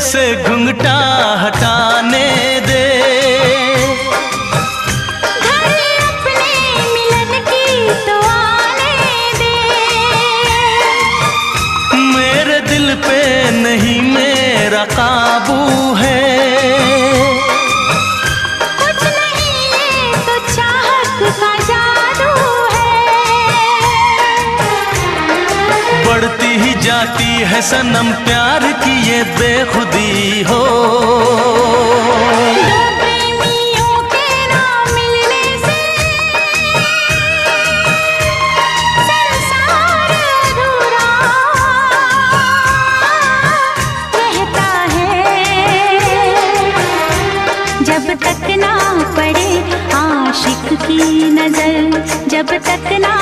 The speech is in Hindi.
से घुंघटा हटाने दे। घर अपने मिलन की तो आने दे। मेरे दिल पे नहीं मेरा काबू है। कुछ नहीं ये तो चाहत का जादू है। बढ़ती ही जाती है सनम प्यार की ये बेखुदी हो। दो प्रेमियों के ना मिलने से संसार अधूरा रहता है। जब तक ना पड़े आशिक की नजर, जब तक ना